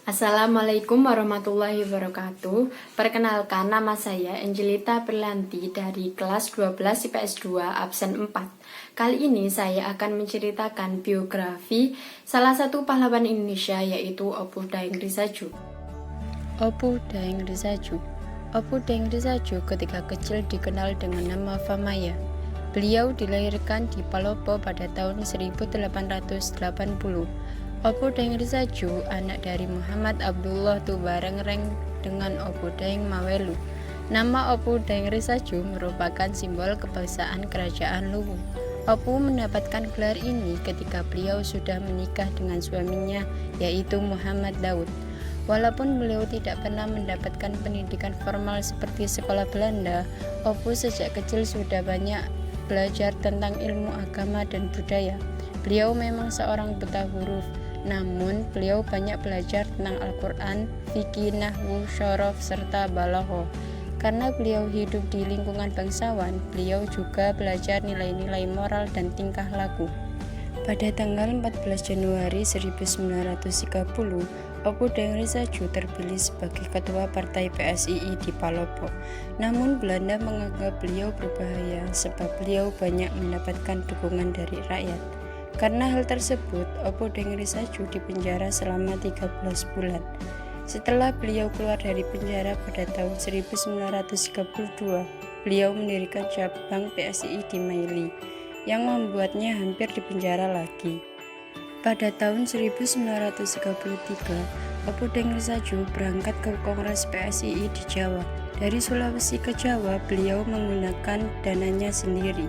Assalamualaikum warahmatullahi wabarakatuh. Perkenalkan, nama saya Angelita Berlanti dari kelas 12 IPS 2 absen 4. Kali ini saya akan menceritakan biografi salah satu pahlawan Indonesia, yaitu Opu Daeng Risaju. Opu Daeng Risaju. Opu Daeng Risaju ketika kecil dikenal dengan nama Famaya. Beliau dilahirkan di Palopo pada tahun 1880. Opu Daeng Risaju, anak dari Muhammad Abdullah Tubarengreng dengan Opu Daeng Mawelu. Nama Opu Daeng Risaju merupakan simbol kebangsaan kerajaan Luwu. Opu mendapatkan gelar ini ketika beliau sudah menikah dengan suaminya, yaitu Muhammad Daud. Walaupun beliau tidak pernah mendapatkan pendidikan formal seperti sekolah Belanda, Opu sejak kecil sudah banyak belajar tentang ilmu agama dan budaya. Beliau memang seorang buta huruf, namun beliau banyak belajar tentang Al-Quran, fikih, nahwu, syaraf, serta balagha. Karena beliau hidup di lingkungan bangsawan, beliau juga belajar nilai-nilai moral dan tingkah laku. Pada tanggal 14 Januari 1930, Opu Daeng Risaju terpilih sebagai ketua partai PSII di Palopo. Namun Belanda menganggap beliau berbahaya sebab beliau banyak mendapatkan dukungan dari rakyat. Karena hal tersebut, Opu Daeng Risaju dipenjara selama 13 bulan. Setelah beliau keluar dari penjara pada tahun 1932, beliau mendirikan cabang PSII di Maili, yang membuatnya hampir dipenjara lagi. Pada tahun 1933, Opu Daeng Risaju berangkat ke Kongres PSII di Jawa. Dari Sulawesi ke Jawa, beliau menggunakan dananya sendiri.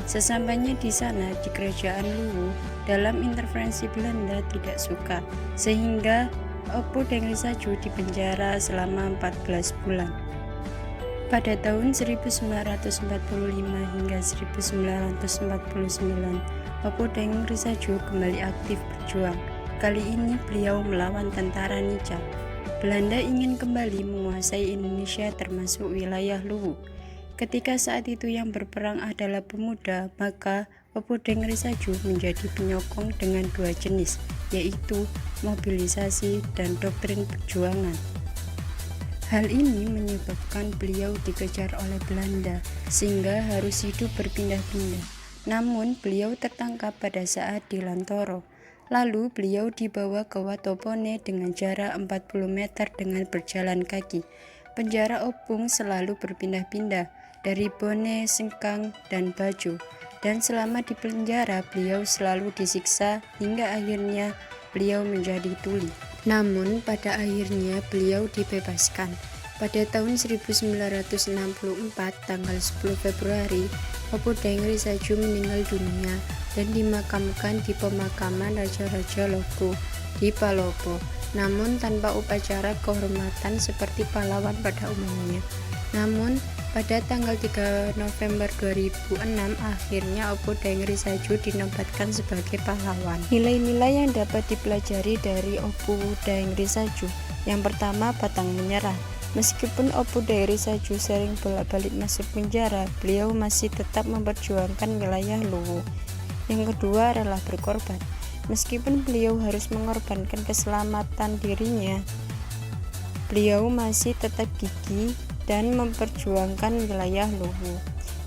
Sesampainya di sana, di kerajaan Luwu, dalam intervensi Belanda tidak suka, sehingga Opu Daeng Risaju dipenjara selama 14 bulan. Pada tahun 1945 hingga 1949, Opu Daeng Risaju kembali aktif berjuang. Kali ini beliau melawan tentara Nica. Belanda ingin kembali menguasai Indonesia termasuk wilayah Luwu. Ketika saat itu yang berperang adalah pemuda, maka Opu Daeng Risaju menjadi penyokong dengan dua jenis, yaitu mobilisasi dan doktrin perjuangan. Hal ini menyebabkan beliau dikejar oleh Belanda, sehingga harus hidup berpindah-pindah. Namun beliau tertangkap pada saat di Lantoro. Lalu beliau dibawa ke Watopone dengan jarak 40 meter dengan berjalan kaki. Penjara Opung selalu berpindah-pindah dari Bone, Sengkang, dan Bajo. Dan selama di penjara beliau selalu disiksa hingga akhirnya beliau menjadi tuli. Namun pada akhirnya beliau dibebaskan. Pada tahun 1964, tanggal 10 Februari, Opu Daeng Risaju meninggal dunia dan dimakamkan di pemakaman Raja-Raja Logo di Palopo, namun tanpa upacara kehormatan seperti pahlawan pada umumnya. Namun pada tanggal 3 November 2006, akhirnya Opu Daeng Risaju dinobatkan sebagai pahlawan. Nilai-nilai yang dapat dipelajari dari Opu Daeng Risaju. Yang pertama, pantang menyerah. Meskipun Opu Daeng Risaju sering bolak-balik masuk penjara, beliau masih tetap memperjuangkan wilayah Luwu. Yang kedua, rela berkorban. Meskipun beliau harus mengorbankan keselamatan dirinya, beliau masih tetap gigih dan memperjuangkan wilayah Luwu.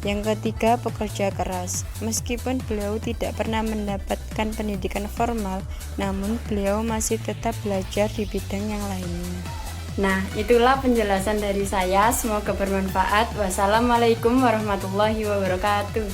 Yang ketiga, pekerja keras. Meskipun beliau tidak pernah mendapatkan pendidikan formal, namun beliau masih tetap belajar di bidang yang lainnya. Nah, itulah penjelasan dari saya. Semoga bermanfaat. Wassalamualaikum warahmatullahi wabarakatuh.